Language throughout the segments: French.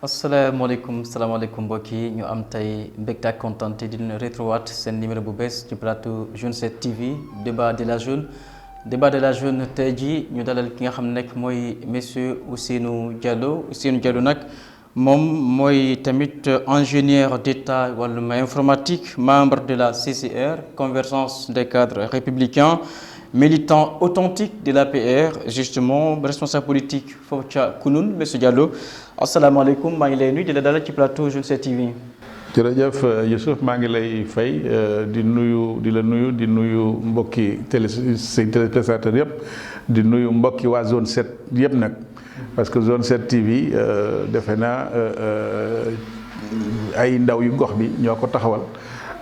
salaamaaleykum mbokk yi ñu am tey mbégte ak kontaan te di leen retrouvaat seen numéro bu bees ci plateau Jeune 7 TV débat de la jeune tey jii ñu dalal ki nga xam ne nag mooy monsieur Ousseynou Diallo nag moom mooy tamit ingénieur d'état wàllum informatique membre de la CCR Convergence des cadres républicains militant authentique de l'APR justement responsable politique foofu ca Kounoune monsieur Diallo asalaamaaleykum maa ngi lay nuyu di la dalal ci plateau Jeune 7 TV. jërëjëf Youssouf maa ngi lay fay di nuyu mbokki téléspectateurs yëpp di nuyu mbokki waa zone 7 yëpp nag parce que zone 7 TV defe naa ay ndaw yu gox bi ñoo ko taxawal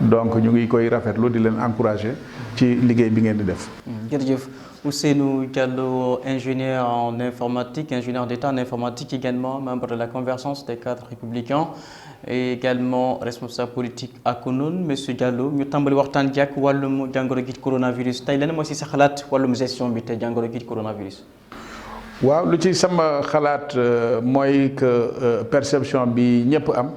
donc ñu ngi koy rafetlu di leen encourager ci liggéey bi ngeen di def. jërëjëf Ousseynou Diallo, ingénieur en informatique, ingénieur d'État en informatique également, membre de la Convergence des cadres républicains et également responsable politique à Kounoune. Monsieur Diallo, ñu tàmbali waxtaan jàkk wàllum jàngoro gi coronavirus tey lan moo si sa xalaat wàllum gestion bi te jàngoro gi coronavirus. waaw lu ci sama xalaat mooy que perception bi ñëpp am.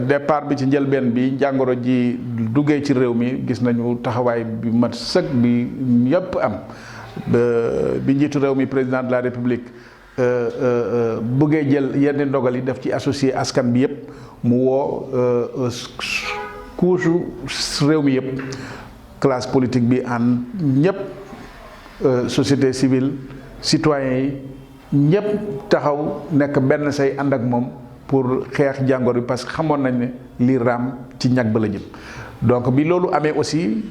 Départ bi ci njëlbeen bi jàngoro ji duggee ci réew mi gis nañu taxawaay bi mat sëkk bi yëpp am bi njiitu réew mi président de la république bëggee jël yenn ndogal yi def ci associé askan bi yëpp mu woo couche réew mi yëpp classe politique bi en ñëpp société civile citoyens yi ñëpp taxaw nekk benn say ànd ak moom pour xeex jàngoro bi parce que xamoon nañ ne lii raam ci ñag ba la jëm donc bi loolu amee aussi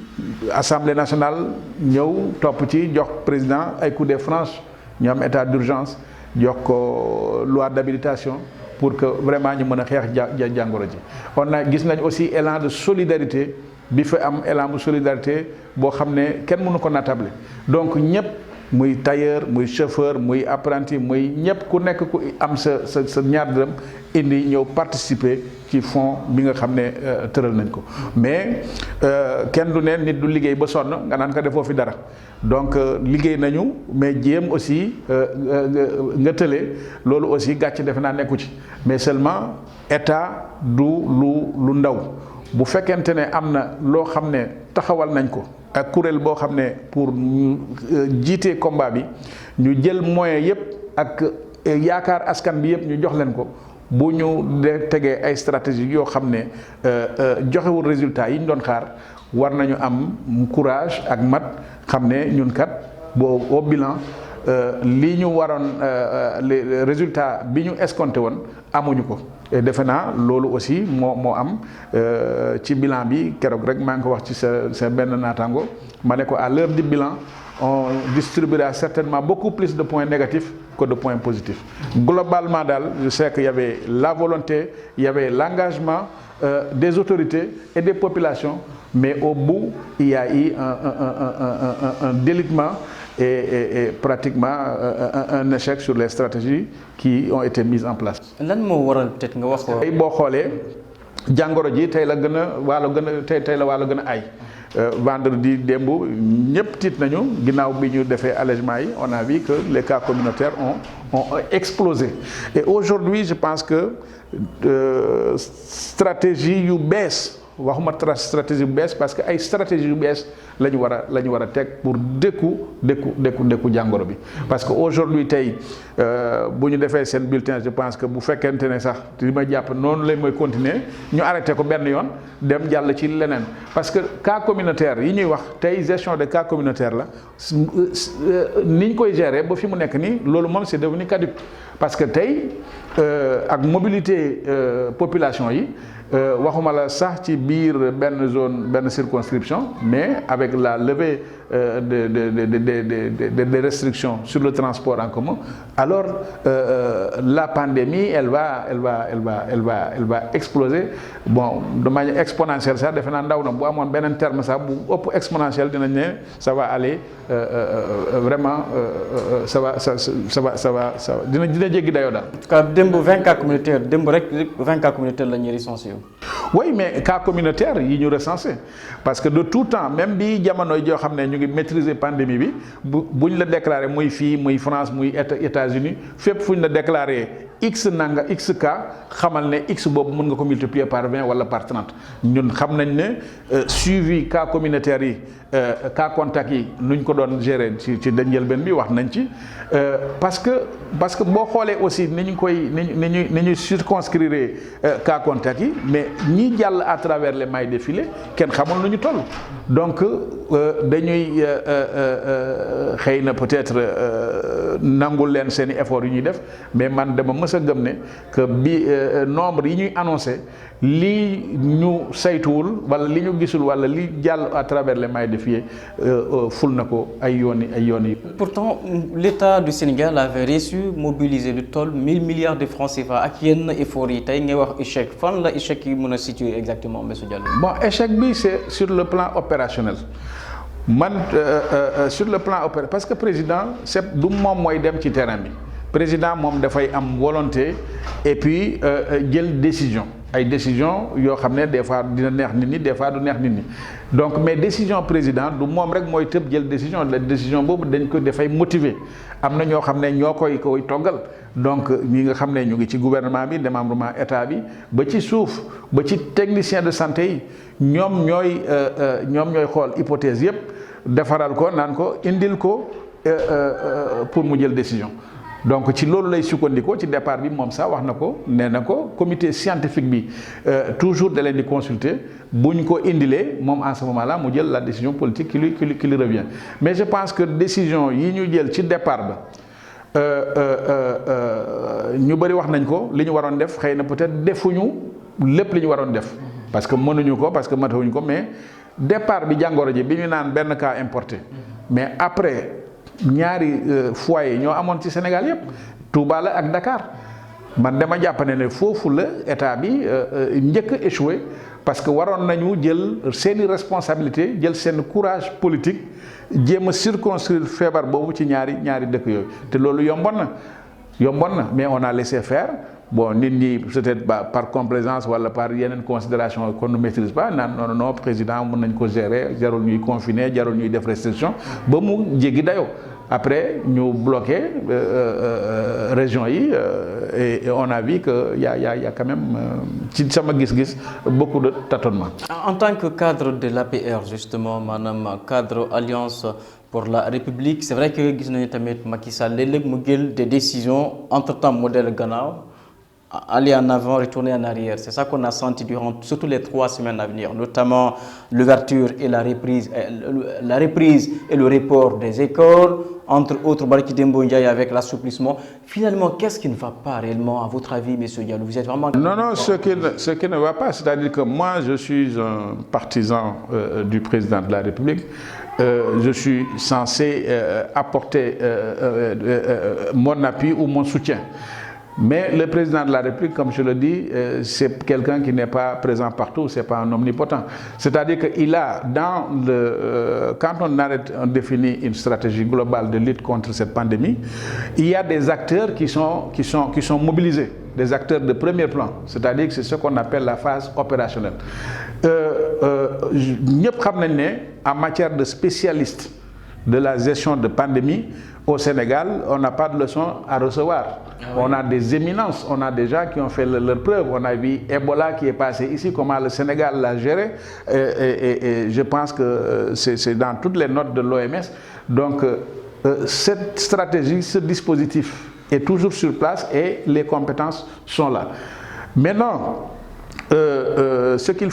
assemblée nationale ñëw topp ci jox président ay coup de franche ñu am état d'urgence jox ko loi d'habilitation pour que vraiment ñu mën a xeex jàngoro ji. on a gis nañ aussi élan de solidarité bi fa am élan de solidarité boo xam ne kenn mënu ko natable donc ñëpp. muy tailleur muy chauffeur muy apprenti muy ñëpp ku nekk ku am sa ñaar dërëm indi ñëw participer ci fonds bi nga xam ne tëral nañ ko mais kenn du ne nit du liggéey ba sonn nga naan ko defoo fi dara donc liggéey nañu mais jéem aussi nga tële loolu aussi gàcc defe naa nekku ci mais seulement état du lu ndaw bu fekkente ne am na loo xam ne taxawal nañ ko ak kuréel boo xam ne pour jiite combat bi ñu jël moyens yëpp ak yaakaar askan bi yëpp ñu jox leen ko bu ñu tegee ay stratégie yoo xam ne joxewul résultat yi ñu doon xaar war nañu am courage ak mat xam ne ñun kat boo au bilan lii ñu waroon les résultats bi ñu escompté woon amuñu ko. et defe naa loolu aussi moo am ci bilan bi keroog rek maa ngi ko wax ci sa benn naataango ma ne ko à l'heure du bilan on distribuera certainement beaucoup plus de points négatifs que de points positifs. Globalement daal je sais qu'il y avait la volonté, il y avait l'engagement des autorités et des populations, mais au bout il y a eu un délitement et pratiquement un échec sur les stratégies qui ont été mises en place. lan moo waral peut-être nga wax ko. tey boo xoolee jàngoro ji tey la gën a tey la wàllu gën a ay vendredi démb ñëpp tiit nañu ginnaaw bi ñu defee allègement yi on a vu que les cas communautaires ont explosé et aujourd'hui je pense que stratégie yu bees. waxuma stratégie bu bees parce que ay stratégie yu bees la ñu war a teg pour dékku jàngoro bi parce que aujourd'hui tey bu ñu defee seen bulletin je pense que bu fekkente ne sax li ma jàpp noonu lay mooy continuer ñu arrêté ko benn yoon dem jàll ci leneen parce que cas communautaire yi ñuy wax tey gestion de cas communautaire la ni ñu koy gérer ba fi mu nekk nii loolu moom c'est devenu caduc parce que tey ak mobilité population yi waxuma la sax ci biir benn zone benn circonscription mais avec la levée des restrictions sur le transport en commun alors la pandémie elle va exploser bon de manière exponentielle sax defe naa ndaw na bu amoon beneen terme sax bu ëpp exponentielle dinañ ne ça va aller vraiment ça va dina jéggi dayoo daal. en tout cas démb 20 cas communautaires démb rek 20 cas communautaires la ñuy recensé. oui mais cas communautaire yi ñu recensé parce que de tout temps même bi jamono joo xam ne ñu ngi maîtriser pandémie bi buñ la déclaré muy fii muy France muy États-Unis fépp fuñ la déclaré x nanga x cas xamal ne x boobu mën nga ko multiplier par 20 wala par 30 ñun xam nañ ne suivi cas communautaire yi cas contact yi nuñ ko doon gérer ci njëlbeen bi wax nañ ci parce que boo xoolee aussi ni ñu circonscrire cas contact yi mais ñi jàll à travers les mailles des filets kenn xamul nu ñu toll donc dañuy xëy na peut-être nangul leen seeni effort yu ñuy def mais man dama mës a gëm ne que bi nombre yi ñuy annoncé lii ñu saytuwul wala li ñu gisul wala li jàll à travers les mailles de filet ful na ko ay yoon yi. Pourtant l'État du Sénégal avait reçu mobiliser lu toll 1000 milliards de francs CFA ak yenn effort yi tey ngay wax échec fan la échec yi mën a situer exactement monsieur Diallo. Bon échec bi c'est sur le plan opérationnel man sur le plan opérationnel parce que président c'est du moom mooy dem ci terrain bi président moom dafay am volonté et puis jël décision. ay décision yoo xam ne des fois dina neex nit ñi des fois du neex nit ñi donc mais décision président du moom rek mooy tëb jël décision la décision boobu dañ ko dafay motiver am na ñoo xam ne ñoo koy toggal donc ñi nga xam ne ñu ngi ci gouvernement bi démembrement état bi ba ci suuf ba ci technicien de santé yi ñoom ñooy xool hypothèse yépp defaral ko naan ko indil ko pour mu jël décision. Donc ci loolu lay sukkandikoo ci départ bi moom sax wax na ko nee na ko comité scientifique bi toujours da leen di consulter bu ñu ko indilee moom en ce moment là mu jël la décision politique qui lui revient mais je pense que décision yi ñu jël ci départ ba ñu bëri wax nañ ko li ñu waroon def xëy na peut-être defuñu lépp li ñu waroon def parce que mënuñu ko parce que matawuñu ko mais départ bi jàngoro ji bi ñu naan benn cas importé mais après ñaari foyer ñoo amoon ci Sénégal yépp Touba la ak Dakar man dama jàpp ne foofu la état bi njëkk a échoué parce que waroon nañu jël seeni responsabilité jël seen courage politique jéem a circonscrire feebar boobu ci ñaari dëkk yooyu te loolu yomboon na mais on a laissé faire bon nit ñi peut-être par complaisance wala par yeneen considération qu'on ne maîtrise pas naan non président mën nañ ko gérer jarul ñuy confiner jarul ñuy def restriction ba mu jéggi dayoo après ñu bloqué région yi et on a vu que y a quand même ci sama gis-gis beaucoup de tâtonnements. En tant que cadre de l'APR justement maanaam cadre alliance pour la République c'est vrai que gis nañu tamit Macky Sall léeg-léeg mu jël des décisions entre-temps modèle gannaaw aller en avant, retourner en arrière. C'est ça qu'on a senti durant surtout les 3 semaines à venir, notamment l'ouverture et la reprise et le report des écoles, entre autres, Barki Dembo Ndiaye avec l'assouplissement. Finalement, qu'est-ce qui ne va pas réellement, à votre avis, M. Diallo? Vous êtes vraiment... Non, ce qui ne va pas, c'est-à-dire que moi, je suis un partisan du président de la République. Je suis censé apporter mon appui ou mon soutien. Mais le président de la République, comme je le dis, c'est quelqu'un qui n'est pas présent partout, c'est pas un omnipotent. C'est-à-dire qu'il a quand on définit une stratégie globale de lutte contre cette pandémie, il y a des acteurs qui sont mobilisés, des acteurs de premier plan. C'est-à-dire que c'est ce qu'on appelle la phase opérationnelle. Ñëpp xam nañ ne en matière de spécialistes de la gestion de pandémie, au Sénégal, on n'a pas de leçon à recevoir. On a des éminences, on a des gens qui ont fait leur preuve. On a vu Ebola qui est passé ici, comment le Sénégal l'a géré. Et je pense que c'est dans toutes les notes de l'OMS. Donc, cette stratégie, ce dispositif est toujours sur place et les compétences sont là. Maintenant, ce qu'il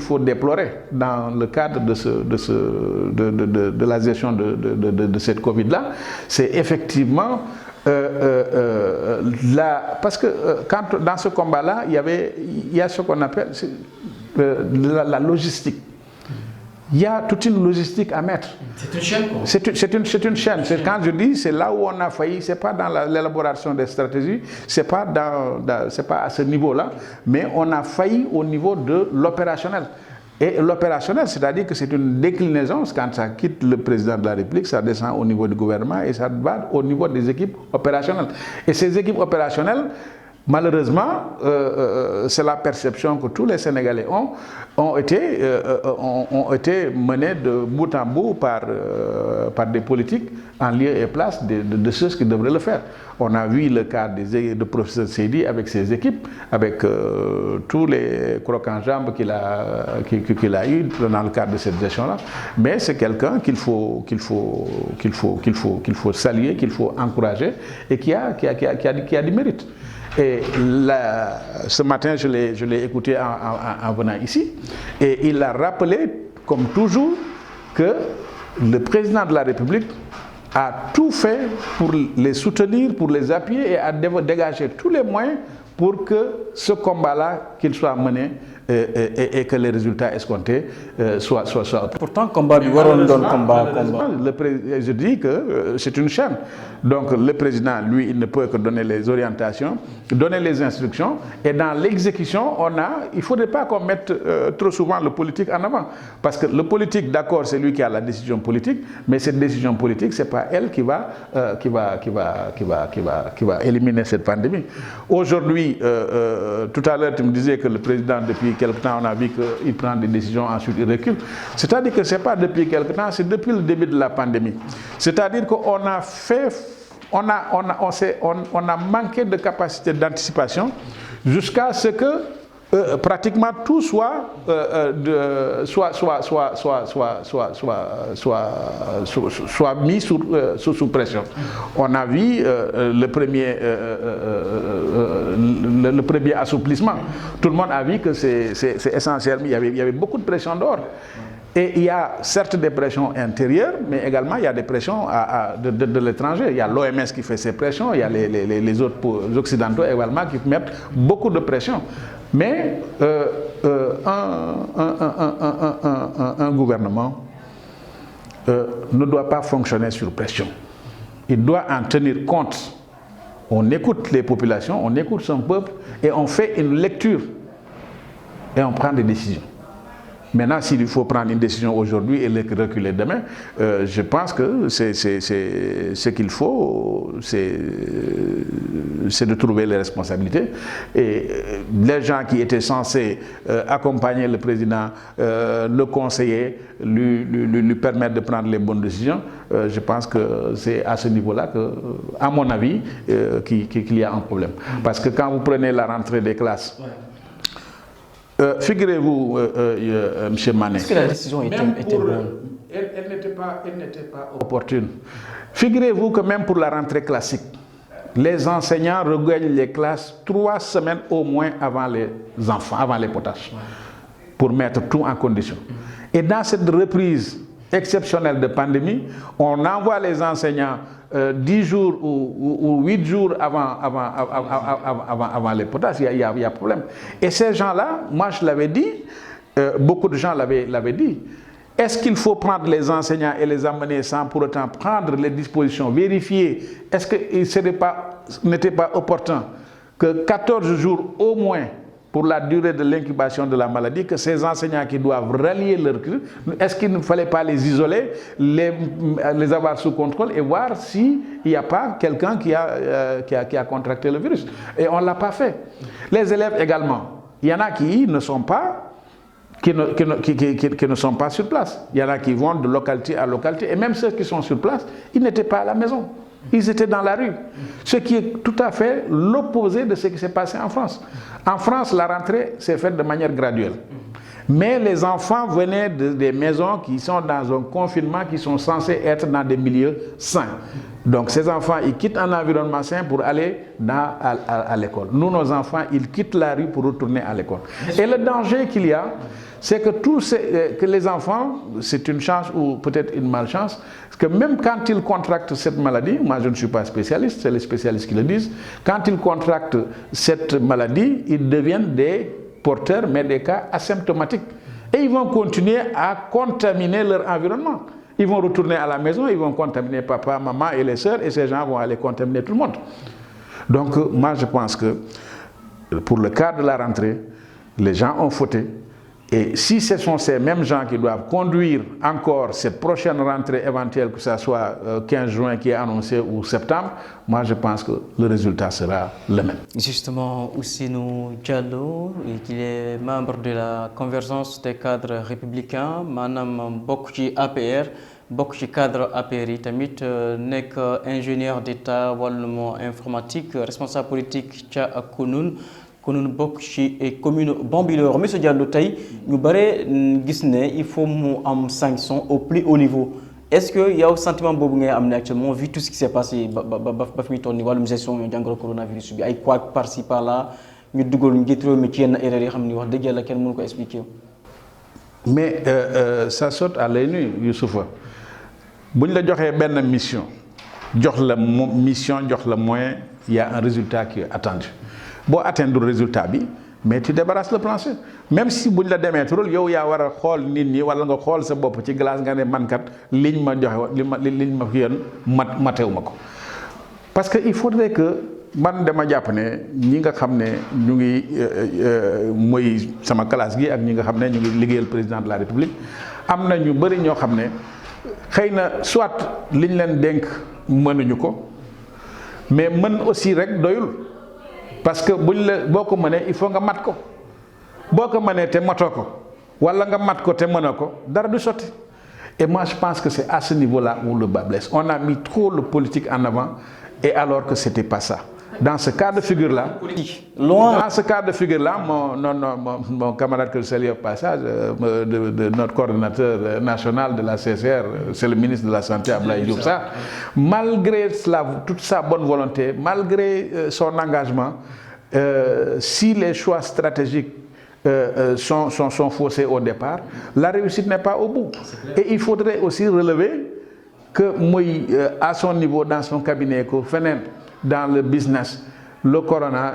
faut déplorer dans le cadre de la gestion de cette Covid-là, c'est effectivement parce que dans ce combat-là, il y a ce qu'on appelle la logistique. Il y a toute une logistique à mettre. C'est une chaîne, quoi. C'est une chaîne. Quand je dis, c'est là où on a failli, c'est pas dans l'élaboration des stratégies, c'est pas à ce niveau-là, mais on a failli au niveau de l'opérationnel. Et l'opérationnel, c'est-à-dire que c'est une déclinaison, quand ça quitte le président de la République, ça descend au niveau du gouvernement et ça va au niveau des équipes opérationnelles. Et ces équipes opérationnelles, Malheureusement, c'est la perception que tous les Sénégalais ont été menés de bout en bout par des politiques en lieu et place de ceux qui devraient le faire. On a vu le cas de professeur Seydi avec ses équipes, avec tous les crocs en jambes qu'il a eu dans le cadre de cette gestion-là. Mais c'est quelqu'un qu'il faut saluer, qu'il faut encourager et qui a du mérite. Et là, ce matin, je l'ai écouté en venant ici, et il a rappelé, comme toujours, que le président de la République a tout fait pour les soutenir, pour les appuyer et a dégagé tous les moyens pour que ce combat-là, qu'il soit mené et que les résultats escomptés soient. Pourtant, combat du Waron donne combat. Je dis que c'est une chaîne. Donc le président, lui, il ne peut que donner les orientations, donner les instructions, et dans l'exécution, il ne faudrait pas qu'on mette trop souvent le politique en avant. Parce que le politique, d'accord, c'est lui qui a la décision politique, mais cette décision politique, ce n'est pas elle qui va éliminer cette pandémie. Aujourd'hui, tout à l'heure, tu me disais que le président, depuis quelque temps, on a vu qu'il prend des décisions, ensuite il recule. C'est-à-dire que ce n'est pas depuis quelque temps, c'est depuis le début de la pandémie. C'est-à-dire qu'on a manqué de capacité d'anticipation jusqu'à ce que pratiquement tout soit mis sous pression. On a vu le premier assouplissement. Tout le monde a vu que c'est essentiel. Il y avait beaucoup de pression dehors. Et il y a certes des pressions intérieures, mais également il y a des pressions de l'étranger. Il y a l'OMS qui fait ces pressions, il y a les autres occidentaux également qui mettent beaucoup de pression. Mais un gouvernement ne doit pas fonctionner sur pression. Il doit en tenir compte. On écoute les populations, on écoute son peuple et on fait une lecture et on prend des décisions. Maintenant, s'il faut prendre une décision aujourd'hui et reculer demain, je pense que ce qu'il faut, c'est de trouver les responsabilités. Et les gens qui étaient censés accompagner le président, le conseiller, lui permettre de prendre les bonnes décisions, je pense que c'est à ce niveau-là que, à mon avis, qu'il y a un problème. Parce que quand vous prenez la rentrée des classes, figurez-vous, M. Mané, est-ce que la décision était bonne? Elle n'était pas opportune. Figurez-vous que même pour la rentrée classique, les enseignants regagnent les classes 3 semaines au moins avant les enfants, avant les potages, pour mettre tout en condition. Et dans cette reprise exceptionnelle de pandémie, on envoie les enseignants 10 jours ou 8 jours avant les potages. Il y a problème. Et ces gens-là, moi je l'avais dit, beaucoup de gens l'avaient dit, est-ce qu'il faut prendre les enseignants et les amener sans pour autant prendre les dispositions, vérifier, est-ce que n'était pas opportun que 14 jours au moins pour la durée de l'incubation de la maladie, que ces enseignants qui doivent rallier leur crise, est-ce qu'il ne fallait pas les isoler, les avoir sous contrôle et voir s'il n'y a pas quelqu'un qui a contracté le virus? Et on ne l'a pas fait. Les élèves également, il y en a qui ne sont pas sur place. Il y en a qui vont de localité à localité, et même ceux qui sont sur place, ils n'étaient pas à la maison. Ils étaient dans la rue. Ce qui est tout à fait l'opposé de ce qui s'est passé en France. En France, la rentrée s'est faite de manière graduelle. Mais les enfants venaient des maisons qui sont dans un confinement, qui sont censés être dans des milieux sains. Donc ces enfants, ils quittent un environnement sain pour aller à l'école. Nous, nos enfants, ils quittent la rue pour retourner à l'école. Et le danger qu'il y a, c'est que les enfants, c'est une chance ou peut-être une malchance, parce que même quand ils contractent cette maladie, moi je ne suis pas spécialiste, c'est les spécialistes qui le disent, quand ils contractent cette maladie, ils deviennent des porteurs, mais des cas asymptomatiques. Et ils vont continuer à contaminer leur environnement. Ils vont retourner à la maison, ils vont contaminer papa, maman et les sœurs, et ces gens vont aller contaminer tout le monde. Donc moi je pense que pour le cas de la rentrée, les gens ont fauté. Et si ce sont ces mêmes gens qui doivent conduire encore cette prochaine rentrée éventuelle, que ce soit 15 juin qui est annoncé ou septembre, moi je pense que le résultat sera le même. Justement, Ousseynou Diallo, il est membre de la convergence des cadres républicains, maanaam bokk ci APR, bokk ci cadre APR yi tamit nekk ingénieur d'état wàllum informatique, responsable politique ca Kounoune bokk ci commune Bambilor. Monsieur Diallo, tey ñu bare gis ne il faut mu am sanction au plus haut niveau. Est-ce que yow sentiment boobu ngay am ne actuellement vu tout ce qui s'est passé ba fi muy toll nii wàllum gestion jàngoro coronavirus bi ay quoi par-ci par-là ñu dugal njiit réew mi ci yenn erreur yi xam ni wax dëgg yàlla kenn mënu ko expliquer. Mais ça saute à l'œil nu, Youssoufa. Bu ñu la joxee benn mission jox la mission jox la moyen, il y a un résultat qui est attendu. Boo atteindre résultat bi mais tu débarrasses le plancher. Même si buñ la demee turul yow yaa war a xool nit ñi wala nga xool sa bopp ci glace nga ne mankat liñ ma joxe liñ ma fi yoon matew ma ko. Parce que il faudrait que man dama jàpp ne ñi nga xam ne ñu ngi mooy sama classe gi ak ñi nga xam ne ñu ngi liggéeyal président de la République am na ñu bëri ñoo xam ne xëy na soit liñ leen dénk mënuñu ko mais mën aussi rek doyul. Parce que boo ko mënee il faut nga mat ko boo ko mënee te matoo ko wala nga mat ko te mënoo ko dara du sotti. Et moi je pense que c'est à ce niveau-là où le bas blesse. On a mis trop le politique en avant et alors que c'était pas ça. Dans ce cas de figure-là, mon camarade que je salue au passage, de notre coordonnateur national de la CCR, c'est le ministre de la Santé, Abdoulaye Diouf Sarr, malgré toute sa bonne volonté, malgré son engagement, si les choix stratégiques sont faussés au départ, la réussite n'est pas au bout. Et il faudrait aussi relever que moi, à son niveau, dans son cabinet, dans le business, le corona,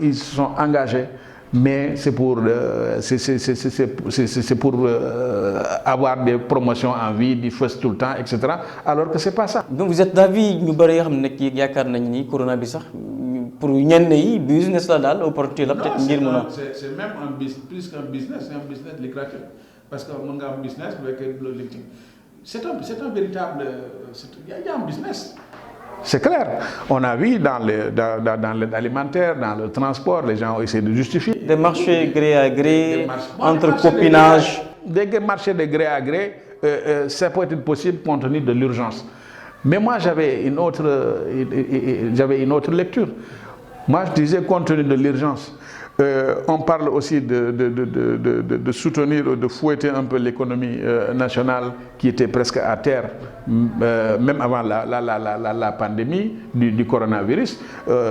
ils se sont engagés, mais c'est pour avoir des promotions en vie, du first tout le temps, etc. Alors que c'est pas ça. Donc vous êtes d'avis, nous corona pour ñenn yi business la daal opportunité la peut-être ngir mën a. C'est même plus qu'un business, c'est un business lucratif parce que mën nga am business avec le c'est un véritable il y a un business. C'est clair. On a vu dans l'aide alimentaire, dans le transport, les gens ont essayé de justifier. Des marchés gré à gré, entre copinage. Des marchés de gré à gré, ça peut être possible compte tenu de l'urgence. Mais moi, j'avais une autre lecture. Moi, je disais compte tenu de l'urgence. On parle aussi de soutenir, de fouetter un peu l'économie nationale qui était presque à terre, même avant la pandémie du coronavirus.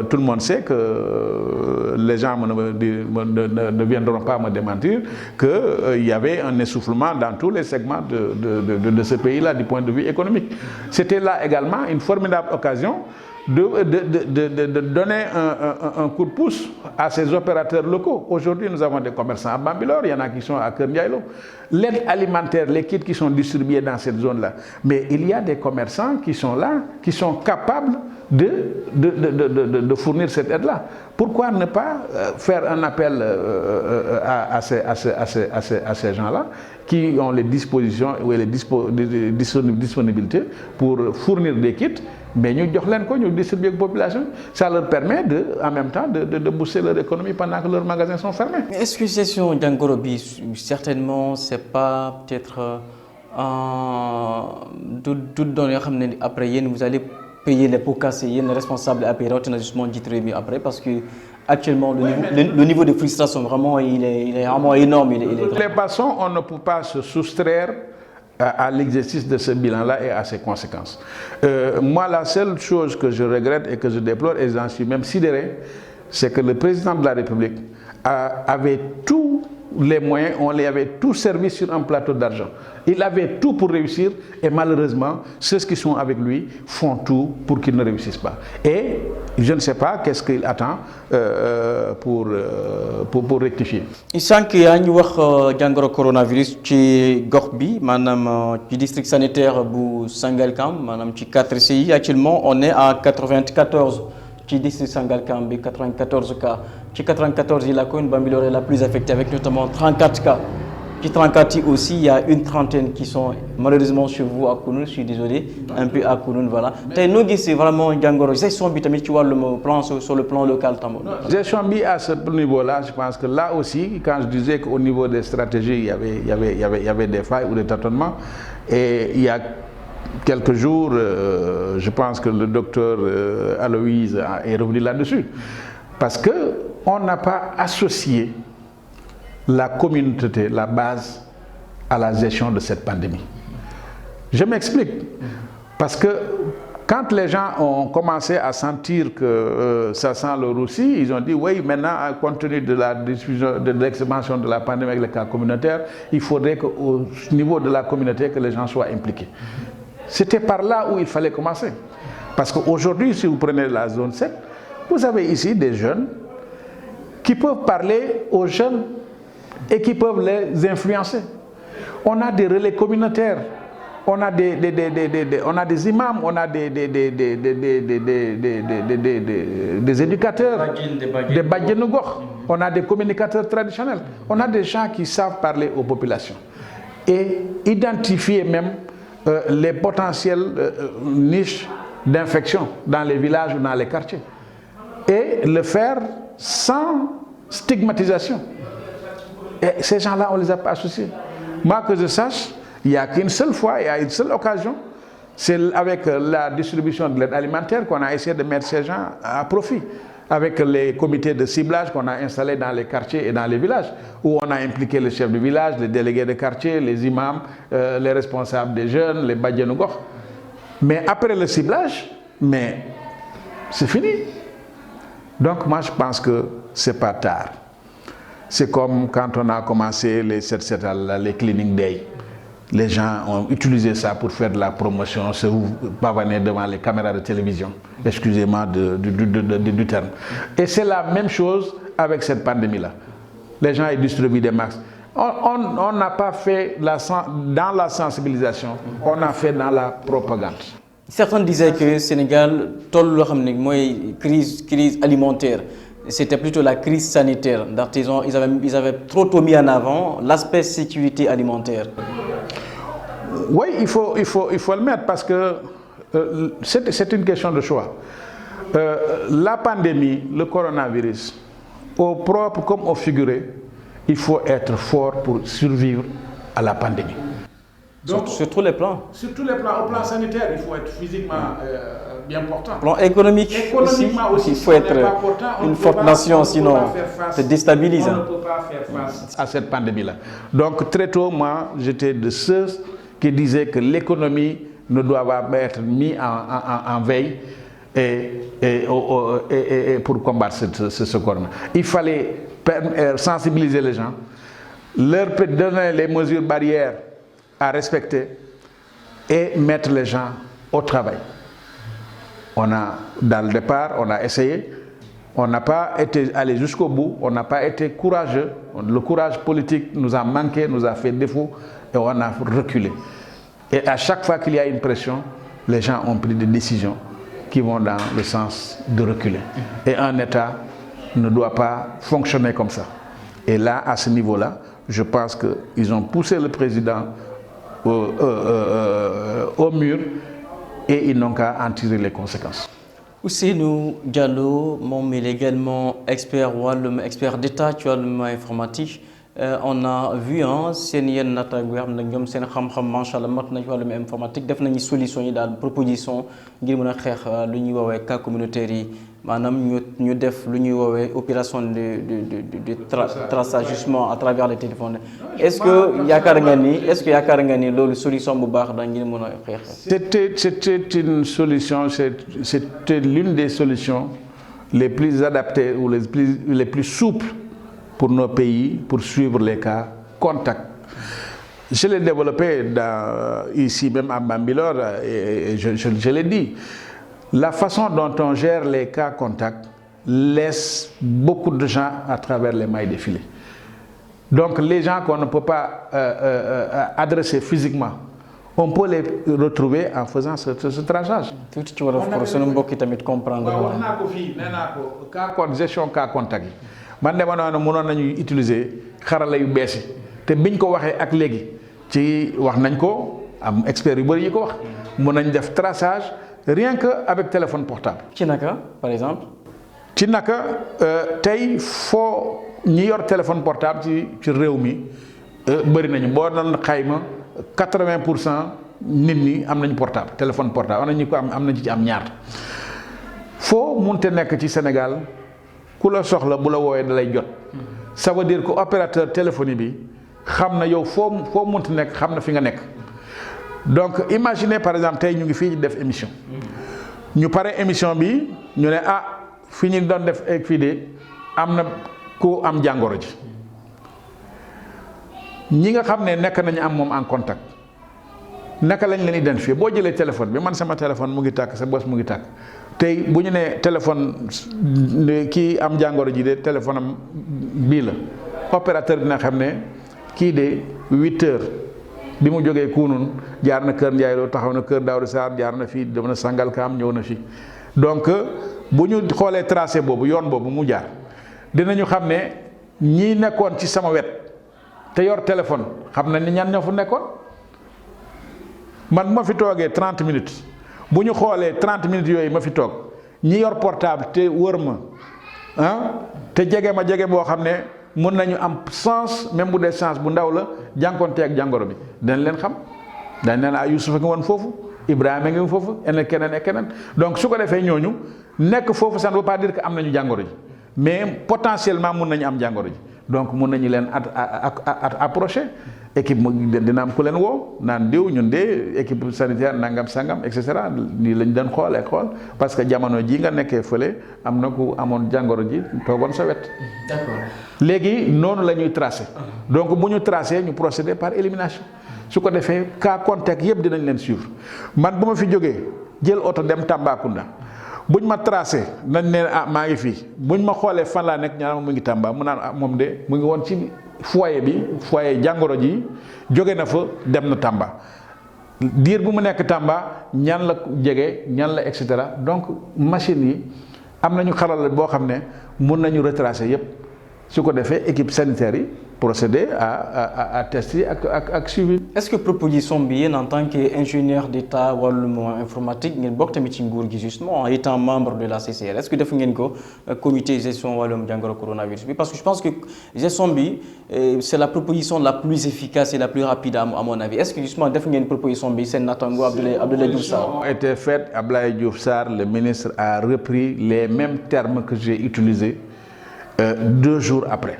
Tout le monde sait que les gens ne viendront pas me démentir qu'il y avait un essoufflement dans tous les segments de ce pays-là du point de vue économique. C'était là également une formidable occasion de donner un coup de pouce à ces opérateurs locaux. Aujourd'hui, nous avons des commerçants à Bambilor, il y en a qui sont à Keur Ndiaye Lo. L'aide alimentaire, les kits qui sont distribués dans cette zone-là. Mais il y a des commerçants qui sont là, qui sont capables de fournir cette aide-là. Pourquoi ne pas faire un appel à ces gens-là qui ont les dispositions ou les disponibilités pour fournir des kits, mais nous distribuons la population. Ça leur permet en même temps de booster leur économie pendant que leurs magasins sont fermés. Est-ce que gestion d'Angorobi, certainement, c'est pas peut-être après vous allez payer les pots cassés, les responsables à payer justement après parce que actuellement le niveau de frustration vraiment il est vraiment énorme. De toutes les façons, on ne peut pas se soustraire à l'exercice de ce bilan-là et à ses conséquences. Moi, la seule chose que je regrette et que je déplore, et j'en suis même sidéré, c'est que le président de la République avait tous les moyens, on lui avait tout servi sur un plateau d'argent. Il avait tout pour réussir et malheureusement, ceux qui sont avec lui font tout pour qu'il ne réussisse pas. Et je ne sais pas qu'est-ce qu'il attend pour rectifier. Il semble qu'il y a un coronavirus ci gox bi manam ci district sanitaire bu Sangalkam manam ci 4 CI. Actuellement, on est à 94 ci district Sangalkam bi 94 cas. Ci 94 la commune Bambilor est la plus affectée avec notamment 34 cas. Qui Trancati aussi, il y a une trentaine qui sont malheureusement chez vous à Kounoune, je suis désolé, un peu à Kounoune, voilà. Nous, c'est vraiment Gangoro. Ils sont habitués sur le plan local. Gestion bi à ce niveau-là, je pense que là aussi, quand je disais qu'au niveau des stratégies, il y avait des failles ou des tâtonnements, et il y a quelques jours, je pense que le docteur Aloïse est revenu là-dessus, parce qu'on n'a pas associé la communauté, la base, à la gestion de cette pandémie. Je m'explique. Parce que quand les gens ont commencé à sentir que ça sent le roussi, ils ont dit oui, maintenant, compte tenu de la diffusion, de l'expansion de la pandémie avec les cas communautaires, il faudrait qu'au niveau de la communauté, que les gens soient impliqués. C'était par là où il fallait commencer. Parce qu'aujourd'hui, si vous prenez la zone 7, vous avez ici des jeunes qui peuvent parler aux jeunes et qui peuvent les influencer. On a des relais communautaires, on a on a des imams, on a des éducateurs, des badjenougor, on a des communicateurs traditionnels, on a des gens qui savent parler aux populations et identifier même les potentielles niches d'infection dans les villages ou dans les quartiers et le faire sans stigmatisation. Et ces gens-là, on ne les a pas associés. Moi, que je sache, il n'y a qu'une seule fois, il y a une seule occasion, c'est avec la distribution de l'aide alimentaire qu'on a essayé de mettre ces gens à profit, avec les comités de ciblage qu'on a installés dans les quartiers et dans les villages, où on a impliqué les chefs de village, les délégués de quartier, les imams, les responsables des jeunes, les badjenougor. Mais après le ciblage, c'est fini. Donc moi, je pense que ce n'est pas tard. C'est comme quand on a commencé les cleaning day. Les gens ont utilisé ça pour faire de la promotion, se pavaner devant les caméras de télévision. Excusez-moi du terme. Et c'est la même chose avec cette pandémie-là. Les gens ils distribuent des masques. On n'a pas fait dans la sensibilisation, on a fait dans la propagande. Certains disaient que le Sénégal, crise alimentaire. C'était plutôt la crise sanitaire. Ils avaient trop tôt mis en avant l'aspect sécurité alimentaire. Oui, il faut le mettre parce que c'est une question de choix. La pandémie, le coronavirus, au propre comme au figuré, il faut être fort pour survivre à la pandémie. Donc, sur tous les plans. Sur tous les plans. Au plan sanitaire, il faut être physiquement bien portant. Au plan économique aussi, il faut être une forte nation, sinon c'est déstabilisant. On ne peut pas faire face à cette pandémie-là. Donc très tôt, moi, j'étais de ceux qui disaient que l'économie ne doit pas être mise en veille et pour combattre ce corona. Il fallait sensibiliser les gens, leur donner les mesures barrières à respecter et mettre les gens au travail. Dans le départ, on a essayé, on n'a pas été allé jusqu'au bout, on n'a pas été courageux, le courage politique nous a manqué, nous a fait défaut et on a reculé. Et à chaque fois qu'il y a une pression, les gens ont pris des décisions qui vont dans le sens de reculer. Et un État ne doit pas fonctionner comme ça. Et là, à ce niveau-là, je pense qu'ils ont poussé le président au mur et ils n'ont qu'à en tirer les conséquences. Ousseynou Diallo, il est également expert d'État ci wàllum informatique. On a vu seen yenn naataango yoo xam ne ñoom seen xam-xam macha allah mat na ci wàllum informatique def nañu solution yi daal proposition ngir mën a xeex lu ñuy woowee cas communautaire yi maanaam ñu def lu ñuy woowee opération de traçage justement à travers les téléphones. Est-ce que yaakaar nga ni loolu solution bu baax da ngir mën a xeex. C'était une solution, c'était l'une des solutions les plus adaptées ou les plus souples pour nos pays, pour suivre les cas contacts. Je l'ai développé ici même à Bambilor et je l'ai dit. La façon dont on gère les cas contacts laisse beaucoup de gens à travers les mailles des filets. Donc les gens qu'on ne peut pas adresser physiquement, on peut les retrouver en faisant ce traçage. Tout ci war a for sunu mbokk yi tamit comprendre. waaw wax naa ko fii nee naa ko gestion cas contact yi man de ma mënoon nañu utiliser xarala yu bees yi te biñ ko waxee ak léegi ci wax nañ ko am experts yu bëri yi ko wax mun nañ def traçage rien que avec téléphone portable. ci naka par exemple. ci naka tey foo ñi yor téléphone portable ci réew mi bëri nañu boo doon xayma 80% nit ñi am nañu portable téléphone portable am na ñu ko am nañu ci am ñaar foo munte nekk ci Sénégal ku la soxla bu la woowee da lay jot. ça veut dire que opérateur téléphonie bi xam na yow foo munte nekk xam na fi nga nekk donc imaginez par exemple tey ñu ngi fii def émission ñu pare émission bi ñu ne fi ñu doon def fii de am na ku am jàngoro ji ñi nga xam ne nekk nañu am moom en contact naka lañ leen identifier boo jëlee téléphone bi man sama téléphone mu ngi tàkk sa bos mu ngi tàkk tey bu ñu nee téléphone kii am jàngoro ji de téléphone am bii la opérateur dina xam ne kii de 8 heures bi mu jógee Kounoune jaar na Kër Ndiaye Lo taxaw na Kër Daouda Sarr jaar na fii dem na Sangalkam ñëw na fii donc bu ñu xoolee tracé boobu yoon boobu mu jaar dinañu xam ne ñii nekkoon ci sama wet te yor téléphone xam na ni ñan ñoo fu nekkoon man ma fi toogee 30 minutes bu ñu xoolee 30 minutes yooyu ma fi toog ñi yor portable te wër ma te jege ma jege boo xam ne mën nañu am chance même bu dee chance bu ndaw la jànkonte ak jàngoro bi dañ leen xam dañ leen Youssouf a ngi woon foofu Ibrahima ngi woon foofu keneen ak keneen donc su ko defee ñooñu nekk foofu ça ne veut pas dire que am nañu jàngoro ji mais potentiellement mun nañu am jàngoro ji donc mun nañu leen approché équipe dina am ku leen woo naan diw ñun de équipe sanitaire nangam sangam et cetera nii lañ doon xool parce que jamono ji nga nekkee fële am na ku amoon jàngoro ji toogoon sa wet. D'accord. léegi noonu la ñuy tracé donc bu ñu tracé ñu procéder par élimination su ko defee cas contact yëpp dinañ leen suivre man bu ma fi jógee jël oto dem Tambacounda buñ ma tracé nañ ne maa ngi fii buñ ma xoolee fan laa nekk ñaar mu ngi Tamba mu naan moom de mu ngi woon ci foyer jàngoro ji jóge na fa dem na Tamba diir bu mu nekk Tamba ñan la jege ñan la et cetera donc machine yi am nañu xarala boo xam ne mun nañu retracer yépp su ko defee équipe sanitaire yi procéder à test yi ak suivi. est-ce que proposition bi yéen en tant qu'ingénieur d'état wàllum informatique ngeen bokk tamit ci nguur gi justement en étant membre de la CCR est-ce que def ngeen ko comité gestion wàllum jàngoro coronavirus bi parce que je pense que gestion bi c'est la proposition la plus efficace et la plus rapide à mon avis est-ce que justement def ngeen proposition bi seen natango Abdoulaye Diouf Sarr. a été faite Abdoulaye Diouf Sarr le ministre a repris les mêmes termes que j'ai utilisés 2 jours après.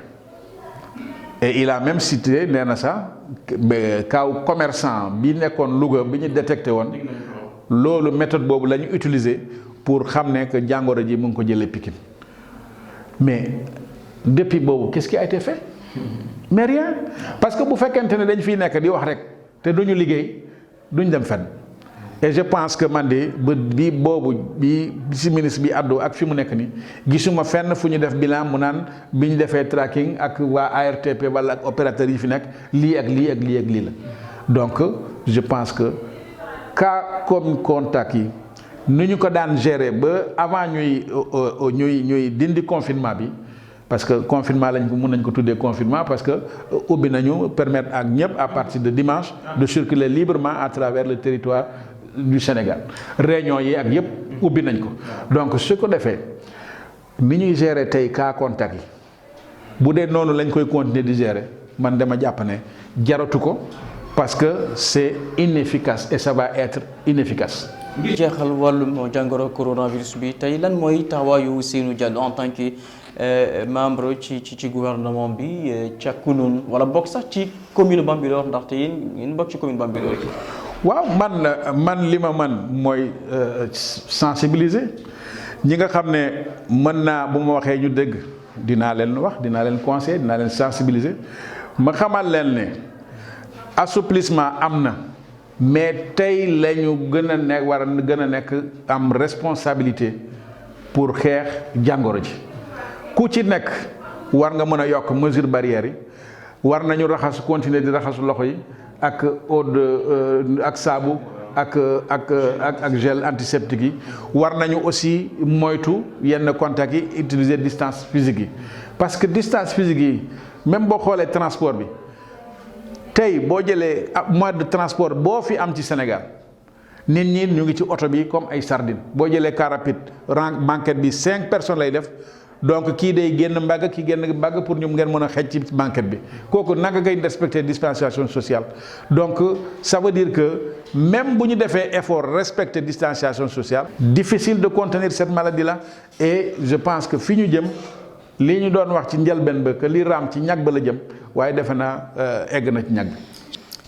Et il a même cité nee na sax kaw commerçant bi nekkoon Louga bi ñu détecté woon loolu méthode boobu la ñu utiliser pour xam ne que jàngoro ji mu ngi ko jëlee Pikine mais depuis boobu qu'est-ce qui a été fait mais rien parce que bu fekkente ne dañ fiy nekk di wax rek te duñu liggéey duñ dem fenn et je pense que man de bi boobu bi si ministre bi àddoo ak fi mu nekk ni gisuma fenn fu ñu def bilan mu naan bi ñu defee tracking ak waa ARTP wala ak opérateurs yi fi nekk lii ak lii ak lii ak lii la donc je pense que cas comme contact yi ni ñu ko daan gérer ba avant ñuy dindi confinement bi parce que confinement lañ ko mën nañ ko tuddee confinement parce que ubbi nañu permettre ak ñëpp à partir de dimanche de circuler librement à travers le territoire du Sénégal réunion yi ak yëpp ubbi nañ ko donc su ko defee ni ñuy gérer tey cas contact yi bu dee noonu lañ koy continuer di gérer man dama jàpp ne jaratu ko parce que c'est inefficace et ça va être inefficace. ngir jeexal wàllum jàngoro coronavirus bi tey lan mooy taxawaayu Ousseynou Diallo en tant que membre ci gouvernement bi ca Kounoune wala bokk sax ci commune Bambilor ndaxte yéen bokk ci commune Bambilor. waaw man li ma man mooy sensibiliser ñi nga xam ne mën naa bu ma waxee ñu dégg dinaa leen wax dinaa leen conseiller dinaa leen sensibiliser ma xamal leen ne assouplissement am na mais tey la ñu gën a nekk war a gën a nekk am responsabilité pour xeex jàngoro ji ku ci nekk war nga mën a yokk mesure barrière yi war nañu raxas continuer di raxas loxo yi ak eau de ak saabu ak gel antiseptique yi war nañu aussi moytu yenn contact yi utiliser distance physique yi parce que distance physique yi même boo xoolee transport bi tey boo jëlee moyen de transport boo fi am ci Sénégal nit ñi ñu ngi ci oto bi comme ay sardine boo jëlee car rapide banquette bi 5 personnes lay def donc kii day génn mbagg kii génn mbagg pour ñu ngeen mën a xej ci banquette bi kooku naka ngay respecter distanciation sociale. Donc ça veut dire que même bu ñu defee effort respecter distanciation sociale difficile de contenir cette maladie là et je pense que fi ñu jëm li ñu doon wax ci njëlbeen ba que li raam ci ñag ba la jëm waaye defe naa egg na ci ñag bi.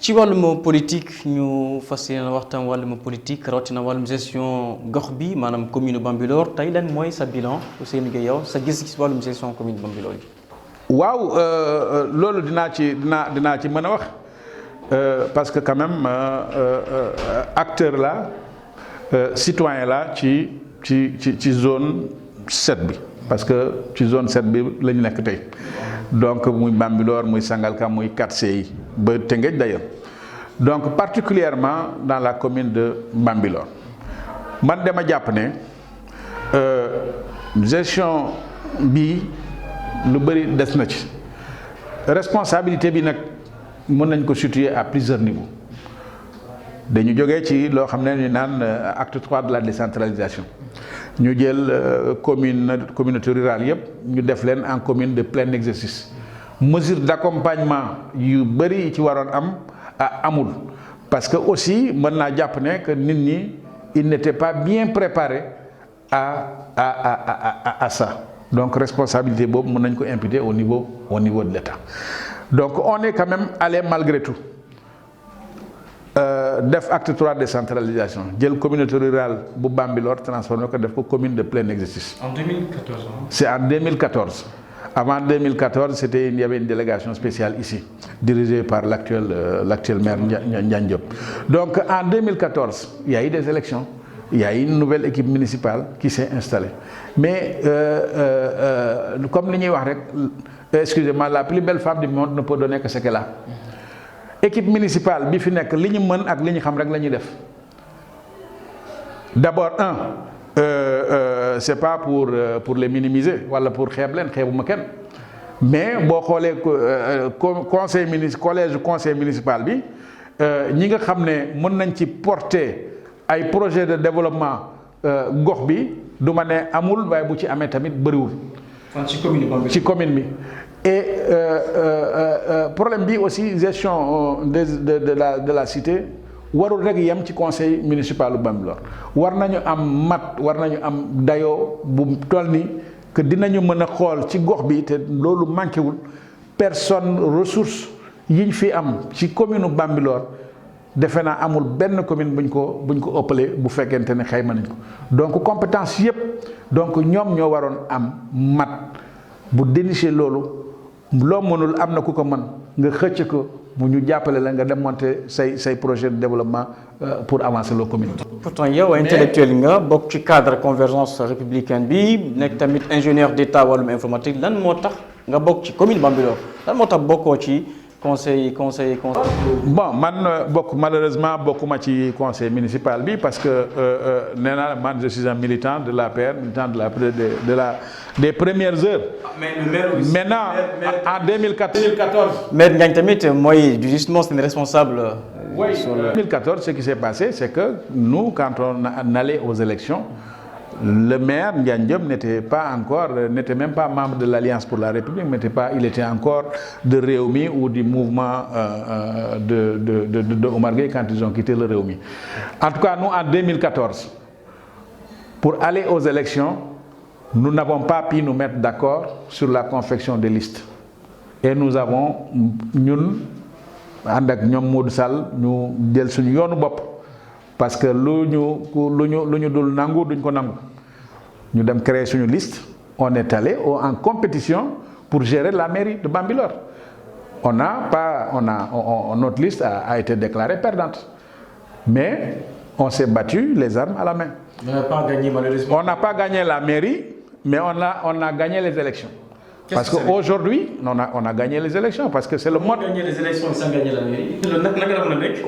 ci wàllum politique ñu fas yéene waxtaan wàllum politique rawatina wàllum gestion gox bi maanaam commune Bambilor tey lan mooy sa bilan Ousseynou Gueye yow sa gis-gis wàllum gestion commune Bambilor yi. waaw loolu dinaa ci mën a wax parce que quand même acteur la citoyen la ci zone 7 bi parce que ci zone 7 bi la ñu nekk tey. Donc muy Bambilor muy Sangalkam muy 4C yi ba Tëngéej d'ailleurs donc particulièrement dans la commune de Bambilor man dama jàpp ne gestion bi lu bëri des na ci responsabilité bi nag mën nañ ko situer à plusieurs niveaux dañu jógee ci loo xam ne ñu naan acte 3 de la décentralisation ñu jël communauté rurale yëpp ñu def leen en commune de plein exercice mesure d'accompagnement yu bëri yi ci waroon am amul parce que aussi mën naa jàpp ne que nit ñi ils n'étaient pas bien préparés à ça donc responsabilité boobu mën nañ ko imputer au niveau de l'État donc on est quand même allé malgré tout def acte 3 décentralisation jël communauté rurale bu Bambilor transformé ko def ko commune de plein exercice. En 2014. C'est en 2014. Avant 2014, il y avait une délégation spéciale ici, dirigée par l'actuel maire Ndiagne Diop. Donc en 2014, il y a eu des élections, il y a eu une nouvelle équipe municipale qui s'est installée. Mais comme nous avons dit, excusez-moi, la plus belle femme du monde ne peut donner que ce qu'elle a. Équipe municipale bi fi nek liñu mën ak liñu xam rek lañuy def d'abord c'est pas pour les minimiser wala pour xeeb leen xeebuma kenn mais boo xoolee conseil municipal bi ñi nga xam ne mën nañ ci porter ay projet de développement gox bi du ma ne amul waaye bu ci amee tamit bëriwul ci commune bi et problème bi aussi gestion de la cité warul rek yem ci conseil municipal bu Bambilor war nañu am war nañu am dayoo bu toll ni que dinañu mën a xool ci gox bi te loolu manqué wul personne ressource yiñ fi am ci commune u Bambilor defe naa amul benn commune buñ ko ëppale bu fekkente ne xayma nañ ko donc compétence yépp donc ñoom ñoo waroon am bu dénicher loolu loo mënul am na ku ko mën nga xëcc ko mu ñu jàppale la nga démonter say projet de développement pour avancer la commune. Pourtant yow intellectuel nga bokk ci cadre convergence républicaine bi nekk tamit ingénieur d'état wàllum informatique lan moo tax nga bokk ci commune Bambilor lan moo tax bokkoo ci conseil. Bon man malheureusement bokkuma ci conseil municipal bi parce que nee naa man je suis un militant de l'APR, militant des premières heures. Maintenant en 2014. Maître Ngagne tamit mooy justement c'est responsable. Oui, en 2014 ce qui s'est passé c'est que nous quand on allait aux élections le maire Ndiagne Diop n'était même pas membre de l'Alliance pour la République, il était encore de Rewmi ou du mouvement de Omar Gueye quand ils ont quitté le Rewmi. En tout cas, nous en 2014, pour aller aux élections, nous n'avons pas pu nous mettre d'accord sur la confection des listes. Et nous avons, ñun ànd ak ñoom Modou Sall ñu jël suñu yoonu bopp parce que lu ñu dul nangu duñ ko nangu ñu dem créer suñu liste on est allé en compétition pour gérer la mairie de Bambilor notre liste a été déclarée perdante mais on s'est battu les armes à la main. On n'a pas gagné malheureusement. On n'a pas gagné la mairie mais on a gagné les élections. Parce qu'aujourd'hui, on a gagné les élections, parce que c'est le mode. On a gagné les élections sans gagner la mairie.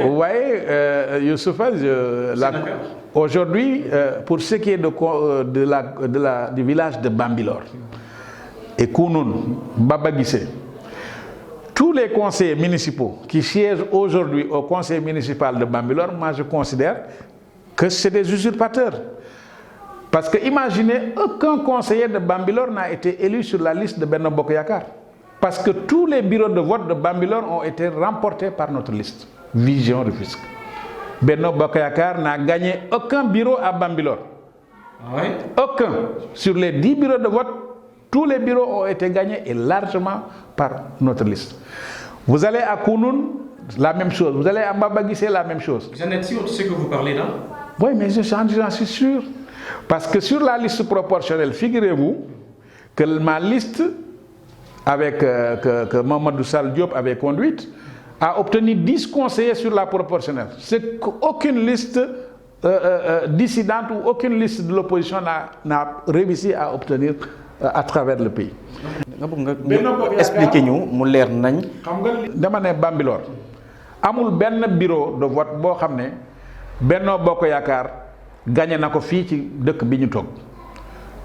Oui, Youssoufa, aujourd'hui, pour ce qui est du village de Bambilor et Kounoun, Baba Guissé, tous les conseillers municipaux qui siègent aujourd'hui au conseil municipal de Bambilor, moi je considère que c'est des usurpateurs. Parce que imaginez, aucun conseiller de Bambilor n'a été élu sur la liste de Benno Bokk Yakaar. Parce que tous les bureaux de vote de Bambilor ont été remportés par notre liste. Vision Rufisque. Benno Bokk Yakaar n'a gagné aucun bureau à Bambilor. Oui. Aucun. Sur les 10 bureaux de vote, tous les bureaux ont été gagnés et largement par notre liste. Vous allez à Kounoune, la même chose. Vous allez à Mbaba Guissé, la même chose. Vous en êtes sûr de ce que vous parlez là? Oui, mais j'en suis sûr. Parce que sur la liste proportionnelle, figurez-vous que ma liste que Mamadou Sall Diop avait conduite a obtenu 10 conseillers sur la proportionnelle. C'est qu'aucune liste dissidente ou aucune liste de l'opposition n'a réussi à obtenir à travers le pays. Expliquez-nous, mu leer nañ. xam nga dama ne Bambilor amul benn bureau de vote boo xam ne Benno Bokk Yaakaar gagné na ko fii ci dëkk bi ñu toog.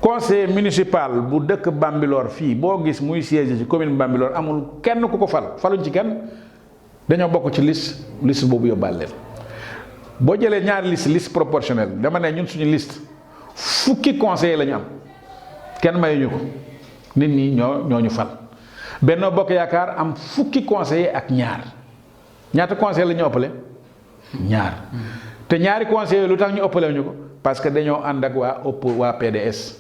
Conseil municipal bu dëkk Bambilor fii boo gis muy siège ci commune Bambilor amul kenn ku ko faluñ ci kenn dañoo bokk ci liste boobu yóbbaale leen. boo jëlee ñaari liste proportionnelle dama ne ñun suñu liste fukki conseillers la ñu am kenn mayuñu ko nit ñi ñoo ñu fal. Benno Bokk Yaakaar am fukki conseillers ak ñaata conseillers la ñu ëppale ñaar. te ñaari conseillers lu tax ñu ëppale ñu ko parce que dañoo ànd ak waa PDS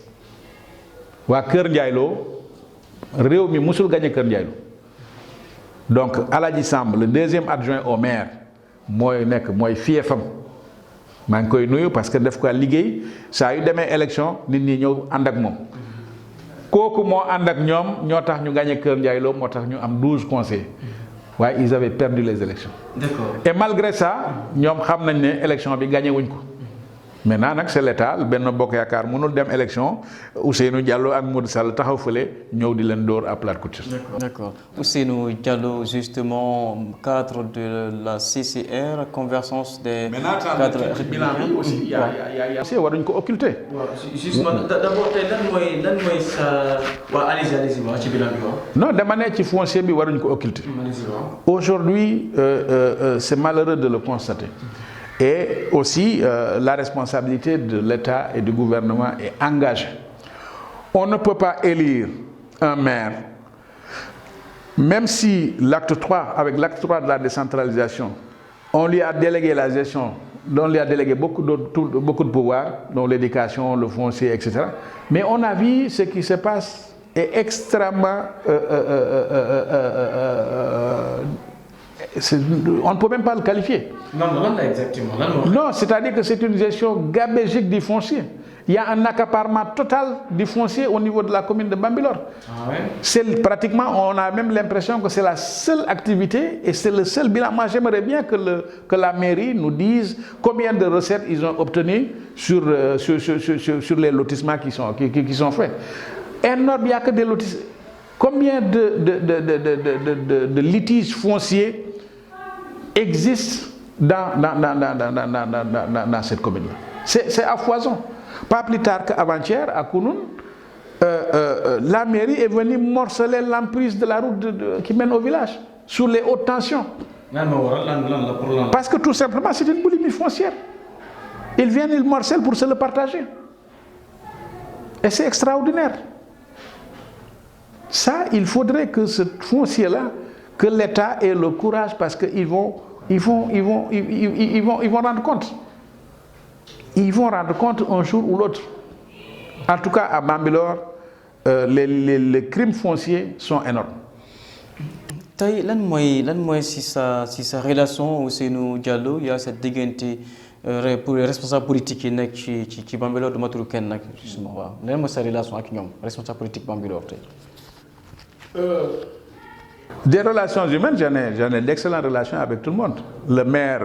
waa Kër Ndiaye Lo réew mi musul gagné Kër Ndiaye Lo donc Aladji Samb le deuxième adjoint au maire mooy fiefam maa ngi koy nuyu parce que def ko liggéey saa yu demee élection nit ñi ñëw ànd ak moom kooku moo ànd ak ñoom ñoo tax ñu gagné Kër Ndiaye Lo moo tax ñu am 12 conseillers waaye ils avaient perdu les élections. D'accord. Et malgré ça ñoom xam nañ ne élection bi gagné wuñ ko maintenant nag c'est l'état Benno Bokk Yaakaar mënul dem élection Ousseynou Diallo ak Modou Sall taxaw fële ñëw di leen dóor à plate couture. D'accord. Ousseynou Diallo, justement cadre de la CCR, convergence des cadres républicains aussi. Il y a waruñ ko occulter. Justement d'abord tey lan mooy sa allez-y wax ci bilan bi wax. Non dama ne ci foncier bi waruñ ko occulter. Aujourd'hui c'est malheureux de le constater. Et aussi, la responsabilité de l'État et du gouvernement est engagée. On ne peut pas élire un maire, même si l'acte 3, avec l'acte 3 de la décentralisation, on lui a délégué la gestion, on lui a délégué beaucoup de pouvoirs, dont l'éducation, le foncier, etc. Mais on a vu ce qui se passe est extrêmement... on ne peut même pas le qualifier. Non, exactement. Non, c'est-à-dire que c'est une gestion gabégique du foncier. Il y a un accaparement total du foncier au niveau de la commune de Bambilor. Ah ouais? C'est pratiquement, on a même l'impression que c'est la seule activité et c'est le seul bilan. Moi, j'aimerais bien que la mairie nous dise combien de recettes ils ont obtenues sur les lotissements qui sont faits. Énorme, il n'y a que des lotissements. Combien de litiges fonciers existent dans cette commune-là? C'est à foison. Pas plus tard qu'avant-hier, à Kounoune, la mairie est venue morceler l'emprise de la route qui mène au village, sous les hautes tensions. Parce que tout simplement, c'est une boulimie foncière. Ils viennent, ils morcellent pour se le partager. Et c'est extraordinaire. Ça, il faudrait que ce foncier-là, que l'État ait le courage parce qu'ils vont rendre compte. Ils vont rendre compte un jour ou l'autre. En tout cas, à Bambilor, les crimes fonciers sont énormes. Tay lan mooy si sa relation Ousseynou Diallo il y a cette diggante pour les responsables politiques yi nekk ci Bambilor du ma tudd kenn nag justement waaw lan mooy sa relation ak ñoom responsable politique Bambilor tey. Des relations humaines, j'en ai d'excellentes relations avec tout le monde. Le maire,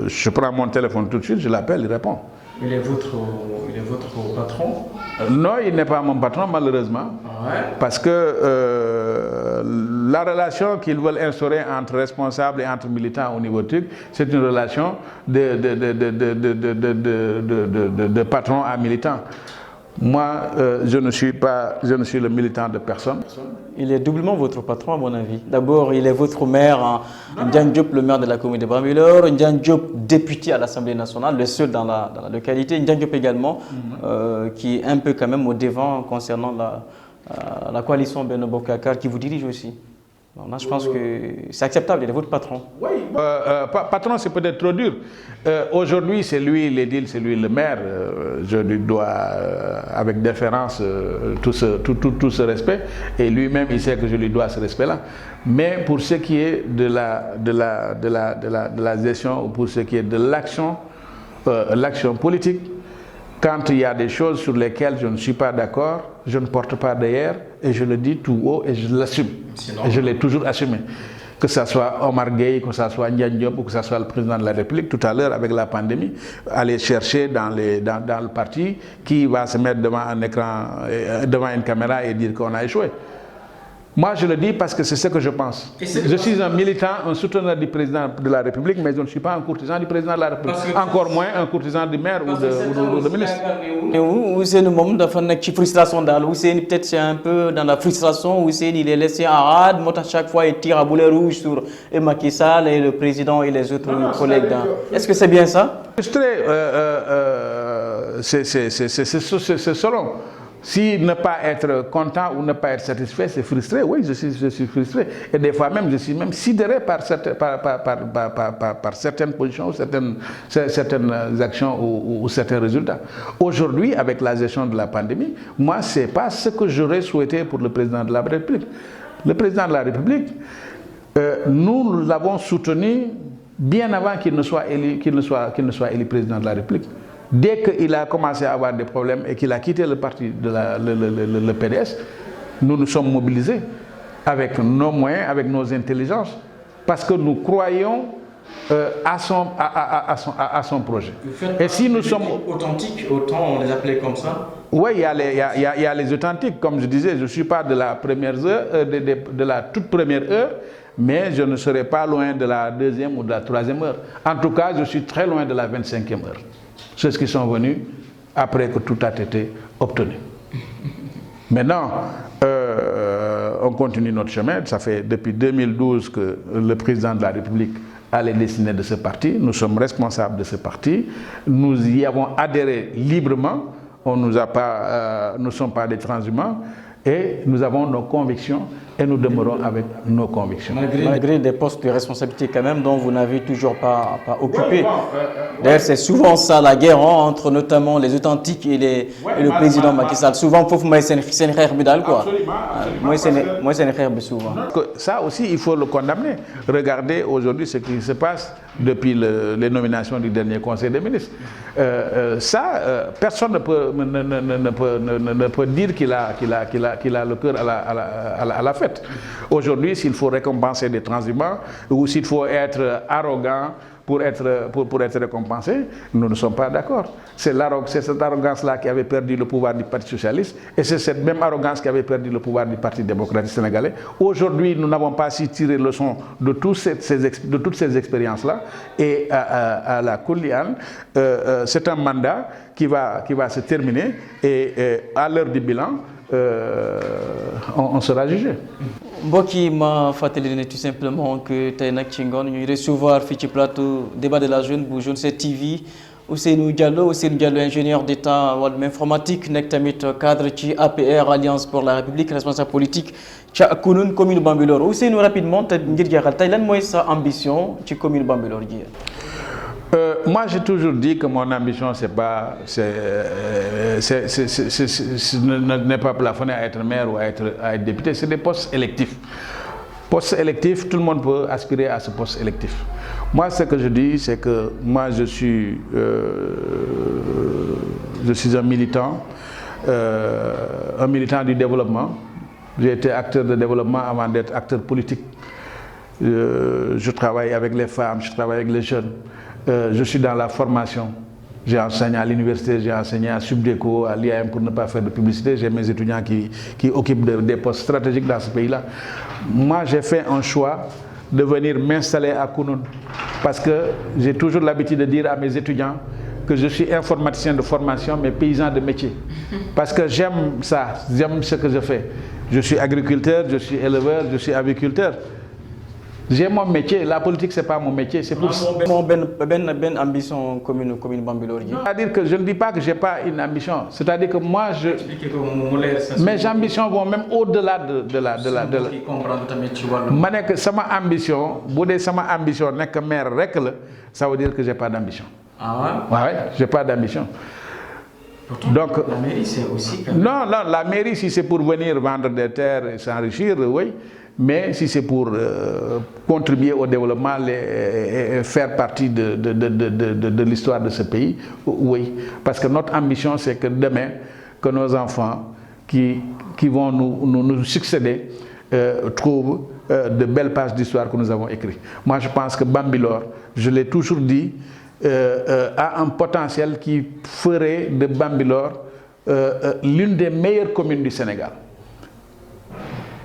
je prends mon téléphone tout de suite, je l'appelle, il répond. Il est votre patron? Non, il n'est pas mon patron, malheureusement. Ah ouais? Parce que la relation qu'ils veulent instaurer entre responsables et entre militants au niveau TUC, c'est une relation de patron à militant. Moi, je ne suis le militant de personne. Il est doublement votre patron, à mon avis. D'abord, il est votre maire, Ndiagne Diop, le maire de la commune de Bambilor, Ndiagne Diop, député à l'Assemblée nationale, le seul dans la localité, Ndiagne Diop également, qui est un peu quand même au devant concernant la coalition Benno Bokk Yakaar qui vous dirige aussi. Alors là, je pense que c'est acceptable, il est votre patron. Oui, patron, c'est peut-être trop dur. Aujourd'hui, c'est lui l'édile, c'est lui le maire. Je lui dois, avec déférence, tout ce respect. Et lui-même, il sait que je lui dois ce respect-là. Mais pour ce qui est de la gestion, ou pour ce qui est de l'action politique, quand il y a des choses sur lesquelles je ne suis pas d'accord, je ne porte pas derrière et je le dis tout haut et je l'assume. Et je l'ai toujours assumé. Que ce soit Omar Gueye, que ce soit Ndiagne Diop ou que ce soit le président de la République, tout à l'heure avec la pandémie, aller chercher dans le parti qui va se mettre devant un écran, devant une caméra et dire qu'on a échoué. Moi, je le dis parce que c'est ce que je pense. Je suis un militant, un souteneur du président de la République, mais je ne suis pas un courtisan du président de la République. Encore moins un courtisan du maire ou de ministre. Ou c'est le moment de faire une frustration, ou c'est peut-être un peu dans la frustration, ou c'est il est laissé en rade, à chaque fois il tire à boulet rouge sur Macky Sall et le président et les autres collègues. Est-ce que c'est bien ça? Frustré, c'est selon. Si ne pas être content ou ne pas être satisfait, c'est frustré. Oui, je suis frustré. Et des fois même, je suis même sidéré par certaines positions, ou certaines actions ou certains résultats. Aujourd'hui, avec la gestion de la pandémie, moi, ce n'est pas ce que j'aurais souhaité pour le président de la République. Le président de la République, nous l'avons soutenu bien avant qu'il ne soit élu président de la République. Dès qu'il a commencé à avoir des problèmes et qu'il a quitté le parti le PDS, nous nous sommes mobilisés avec nos moyens, avec nos intelligences, parce que nous croyons à son projet. Et si nous sommes authentiques, autant on les appelait comme ça? Oui, il y a les authentiques. Comme je disais, je ne suis pas de la première heure, de la toute première heure, mais je ne serai pas loin de la deuxième ou de la troisième heure. En tout cas, je suis très loin de la 25e heure. Ceux qui sont venus après que tout a été obtenu. Maintenant, on continue notre chemin. Ça fait depuis 2012 que le président de la République a les destinées de ce parti. Nous sommes responsables de ce parti. Nous y avons adhéré librement. On nous ne sommes pas des transhumants. Et nous avons nos convictions et nous demeurons avec nos convictions. Malgré des postes de responsabilité quand même dont vous n'avez toujours pas occupé. D'ailleurs, c'est souvent ça la guerre entre notamment les authentiques et le président Macky Sall. Souvent, il faut que c'est une guerre bidale quoi. Moi, c'est une guerre souvent. Ça aussi, il faut le condamner. Regardez aujourd'hui ce qui se passe depuis les nominations du dernier Conseil des ministres. Personne ne peut dire qu'il a le cœur à la fête. Aujourd'hui, s'il faut récompenser des transhumants ou s'il faut être arrogant pour être récompensé, nous ne sommes pas d'accord. C'est cette arrogance-là qui avait perdu le pouvoir du Parti socialiste et c'est cette même arrogance qui avait perdu le pouvoir du Parti démocratique sénégalais. Aujourd'hui, nous n'avons pas su tirer leçon de toutes ces expériences-là et à la Kouliane, c'est un mandat qui va se terminer et à l'heure du bilan, on sera jugé. mbokk yi ma fàttali ne tout simplement que tey nag ci ngoon ñuy recevoir fii ci plateau débat de la jeune bu Jaune 7 TV Ousseynou Diallo ingénieur d'état wàllum informatique nekk tamit cadre ci APR Alliance pour la République responsable politique ca Kounoune commune Bambilor Ousseynou rapidement te ngir jeexal tey lan mooy sa ambition ci commune Bambilor ji. Moi, j'ai toujours dit que mon ambition, n'est pas plafonné à être maire ou à être député, c'est des postes électifs. Postes électifs, tout le monde peut aspirer à ce poste électif. Moi, ce que je dis, c'est que moi, je suis un militant du développement. J'ai été acteur de développement avant d'être acteur politique. Je travaille avec les femmes, je travaille avec les jeunes. Je suis dans la formation. J'ai enseigné à l'université, j'ai enseigné à Subdeco, à l'IAM pour ne pas faire de publicité. J'ai mes étudiants qui occupent des postes stratégiques dans ce pays-là. Moi, j'ai fait un choix de venir m'installer à Kounoune parce que j'ai toujours l'habitude de dire à mes étudiants que je suis informaticien de formation, mais paysan de métier. Parce que j'aime ça, j'aime ce que je fais. Je suis agriculteur, je suis éleveur, je suis aviculteur. J'ai mon métier, la politique c'est pas mon métier, c'est pour Ben ambition commune Bambilor. C'est-à-dire que je ne dis pas que j'ai pas une ambition, c'est-à-dire que moi mes ambitions vont même au-delà de la mané que sama ambition, boudé sama ambition nek maire rek la, ça veut dire que j'ai pas d'ambition. Ah ouais? Ouais, j'ai pas d'ambition. Donc la mairie c'est aussi non, la mairie si c'est pour venir vendre des terres et s'enrichir, oui. Mais si c'est pour contribuer au développement et faire partie de l'histoire de ce pays, oui. Parce que notre ambition, c'est que demain, que nos enfants qui vont nous succéder trouvent de belles pages d'histoire que nous avons écrites. Moi, je pense que Bambilor, je l'ai toujours dit, a un potentiel qui ferait de Bambilor l'une des meilleures communes du Sénégal.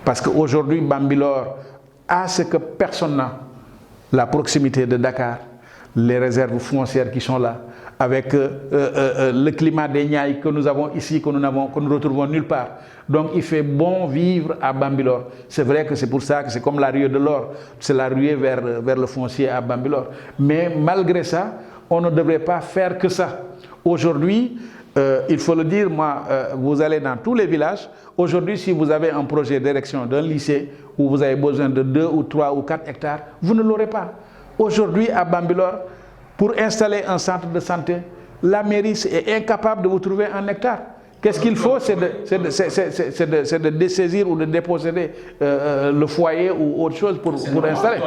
Parce qu'aujourd'hui, Bambilor a ce que personne n'a, la proximité de Dakar, les réserves foncières qui sont là, avec le climat des Niayes que nous avons ici, que nous retrouvons nulle part. Donc il fait bon vivre à Bambilor. C'est vrai que c'est pour ça que c'est comme la ruée de l'or, c'est la ruée vers le foncier à Bambilor. Mais malgré ça, on ne devrait pas faire que ça. Aujourd'hui, il faut le dire, moi, vous allez dans tous les villages. Aujourd'hui, si vous avez un projet d'érection d'un lycée où vous avez besoin de 2 ou 3 ou 4 hectares, vous ne l'aurez pas. Aujourd'hui, à Bambilor, pour installer un centre de santé, la mairie est incapable de vous trouver un hectare. Qu'est-ce qu'il faut? C'est de dessaisir ou de déposséder le foyer ou autre chose pour installer.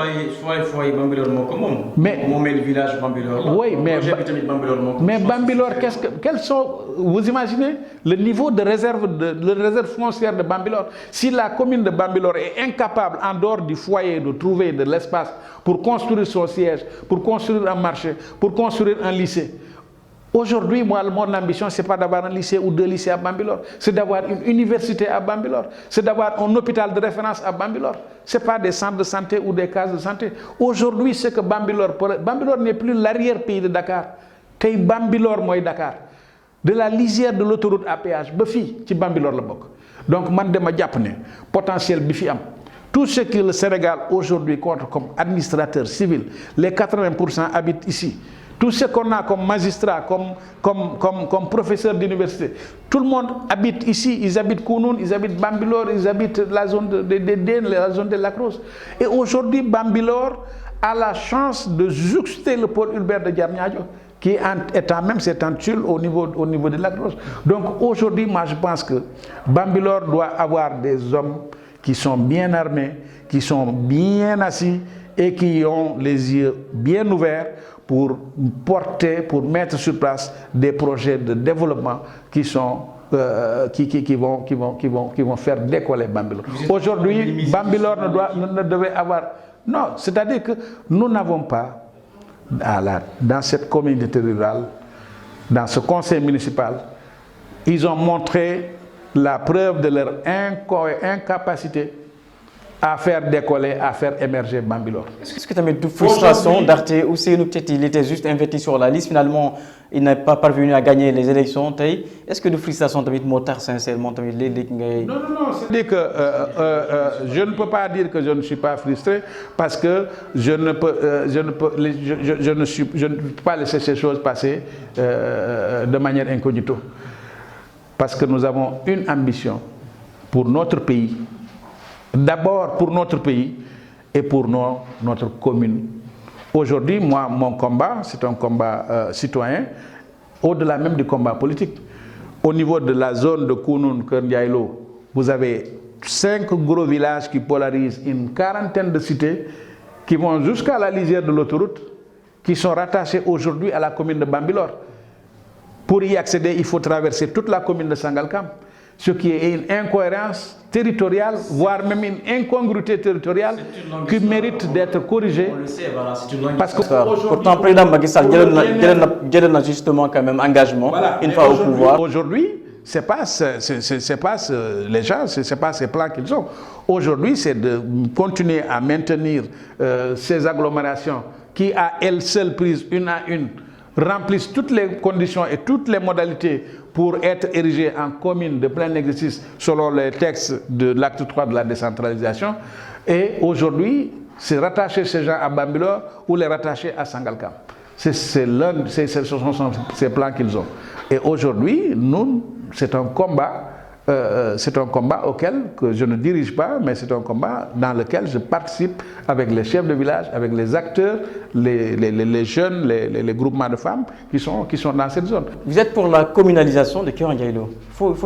Mais le village Bambilor. Oui, mais Bambilor, quels sont, vous imaginez le niveau de réserve foncière de Bambilor? Si la commune de Bambilor est incapable, en dehors du foyer, de trouver de l'espace pour construire son siège, pour construire un marché, pour construire un lycée. Aujourd'hui, moi, mon ambition, ce n'est pas d'avoir un lycée ou 2 lycées à Bambilor, c'est d'avoir une université à Bambilor, c'est d'avoir un hôpital de référence à Bambilor. Ce n'est pas des centres de santé ou des cases de santé. Aujourd'hui, c'est que Bambilor n'est plus l'arrière-pays de Dakar. C'est Bambilor, moi, Dakar. De la lisière de l'autoroute à péage, c'est Bambilor le bok. Donc, moi, je me potentiel bifi am. Tout ce que le Sénégal aujourd'hui compte comme administrateur civil, les 80% habitent ici. Tout ce qu'on a comme magistrat, comme professeur d'université, tout le monde habite ici. Ils habitent Kounoun, ils habitent Bambilor, ils habitent la zone de Den, la zone de Lacrosse. Et aujourd'hui, Bambilor a la chance de juxter le pôle urbain de Diamniadio, qui est en même cette tuile au niveau de Lacrosse. Donc aujourd'hui, moi je pense que Bambilor doit avoir des hommes qui sont bien armés, qui sont bien assis et qui ont les yeux bien ouverts pour mettre sur place des projets de développement qui vont faire décoller Bambilor. Aujourd'hui, Bambilor ne devait avoir... Non, c'est-à-dire que nous n'avons pas, dans cette communauté rurale, dans ce conseil municipal, ils ont montré la preuve de leur incapacité à faire décoller, à faire émerger Bambilor. Est-ce que tu as mis de frustration d'Arte ou c'est peut-être il était juste investi sur la liste, finalement il n'a pas parvenu à gagner les élections? Est-ce que de frustration tu as mis motard sincèrement? Non, c'est-à-dire que je ne peux pas dire que je ne suis pas frustré parce que je ne peux pas laisser ces choses passer de manière incognito. Parce que nous avons une ambition pour notre pays. D'abord pour notre pays et pour notre commune. Aujourd'hui, moi, mon combat, c'est un combat citoyen, au-delà même du combat politique. Au niveau de la zone de Kounoun, Kerndiaïlo, vous avez 5 gros villages qui polarisent une quarantaine de cités qui vont jusqu'à la lisière de l'autoroute, qui sont rattachés aujourd'hui à la commune de Bambilor. Pour y accéder, il faut traverser toute la commune de Sangalkam. Ce qui est une incohérence territoriale, voire même une incongruité territoriale qui mérite d'être corrigée. On le sait, voilà, c'est une longue parce que pourtant, le président Macky Sall a justement quand même engagement, voilà, une fois au pouvoir. Aujourd'hui, c'est pas les gens, c'est pas ces plans qu'ils ont. Aujourd'hui, c'est de continuer à maintenir ces agglomérations qui, à elles seules prises une à une, remplissent toutes les conditions et toutes les modalités pour être érigées en commune de plein exercice selon les textes de l'acte 3 de la décentralisation. Et aujourd'hui, c'est rattacher ces gens à Bambilor ou les rattacher à Sangalkam. Ce sont ces plans qu'ils ont. Et aujourd'hui, nous, c'est un combat auquel que je ne dirige pas, mais c'est un combat dans lequel je participe avec les chefs de village, avec les acteurs, les jeunes, les groupements de femmes qui sont dans cette zone. Vous êtes pour la communalisation de Keur Ndiaye Lo.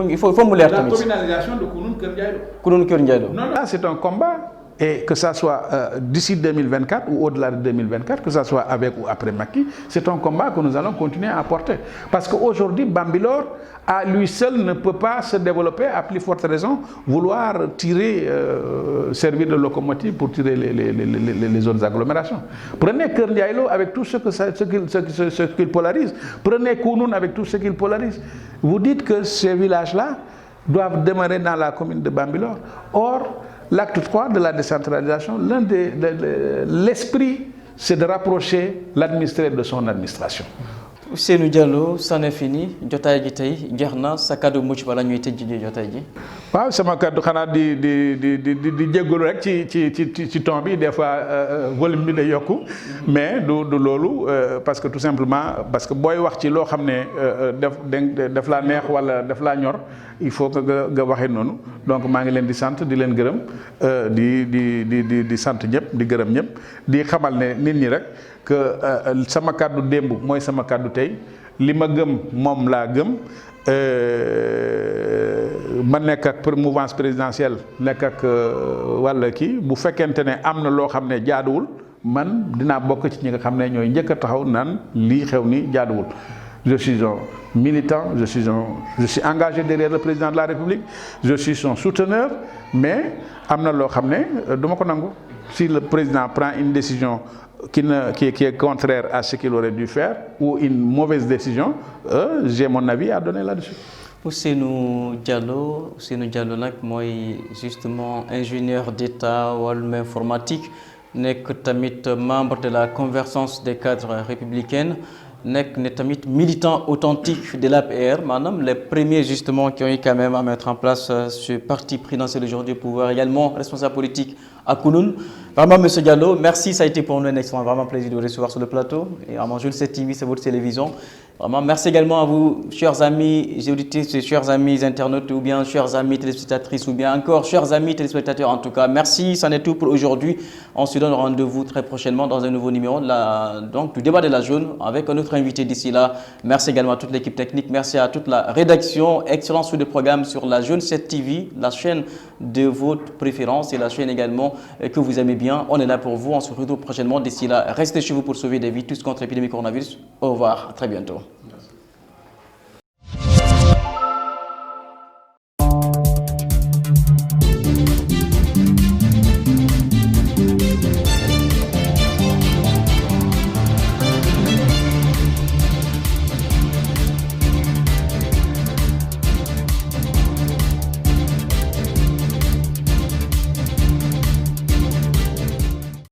Il faut me l'air. La communalisation de Kounoune Keur Ndiaye Lo. Kounoune Keur Ndiaye Lo. Non, là, c'est un combat. Et que ça soit d'ici 2024 ou au-delà de 2024, que ça soit avec ou après Macky, c'est un combat que nous allons continuer à porter. Parce qu'aujourd'hui, Bambilor, à lui seul, ne peut pas se développer, à plus forte raison, vouloir tirer, servir de locomotive pour tirer les autres agglomérations. Prenez Keur Ndiaye Lo avec tout ce qu'il polarise. Prenez Kounoune avec tout ce qu'il polarise. Vous dites que ces villages-là doivent demeurer dans la commune de Bambilor. Or, l'acte 3 de la décentralisation, l'esprit, c'est de rapprocher l'administré de son administration. Ousseynou Diallo, c'en est fini. Jotaay ji tey jeex na sa kàddu mucc bala ñuy tëj jotaay ji. waaw sama kàddu xanaa di jéggalu rek ci ton bi des fois volume bi day yokku mais du loolu parce que tout simplement parce que booy wax ci loo xam ne def laa neex wala def laa ñor il faut que nga waxee noonu donc maa ngi leen di sant di leen gërëm di sant ñëpp di gërëm ñëpp di xamal ne nit ñi rek que sama kàddu démb mooy sama kàddu tey li ma gëm moom laa gëm ma nekk ak mouvance présidentielle nekk ak wàll kii bu fekkente ne am na loo xam ne jaaduwul man dinaa bokk ci ñi nga xam ne ñooy njëkk a taxaw naan lii xew ni jaaduwul. Je suis un militant, je suis engagé derrière le président de la République, je suis son souteneur, mais am na loo xam ne du ma ko nangu. Si le président prend une décision qui est contraire à ce qu'il aurait dû faire ou une mauvaise décision, j'ai mon avis à donner là-dessus. Ousseynou Diallo nag mooy justement ingénieur d'État wàllum informatique nekk tamit membre de la convergence des cadres républicaines nekk ne tamit militant authentique de l'APR, maanaam les premiers justement qui ont eu quand même à mettre en place ce parti présidentiel aujourd'hui au pouvoir, également responsable politique à Kounoune. Vraiment, Monsieur Diallo, merci, ça a été pour nous un excellent vraiment plaisir de vous recevoir sur le plateau. Et vraiment, June 7 TV, c'est votre télévision. Vraiment, merci également à vous, chers amis auditeurs, chers amis internautes, ou bien chers amis téléspectatrices, ou bien encore chers amis téléspectateurs en tout cas. Merci, c'en est tout pour aujourd'hui. On se donne rendez-vous très prochainement dans un nouveau numéro du débat de la June avec un autre invité d'ici là. Merci également à toute l'équipe technique, merci à toute la rédaction. Excellent suite de programme sur la June 7 TV, la chaîne de votre préférence et la chaîne également que vous aimez bien. On est là pour vous, on se retrouve prochainement. D'ici là, restez chez vous pour sauver des vies, tous contre l'épidémie coronavirus. Au revoir, à très bientôt.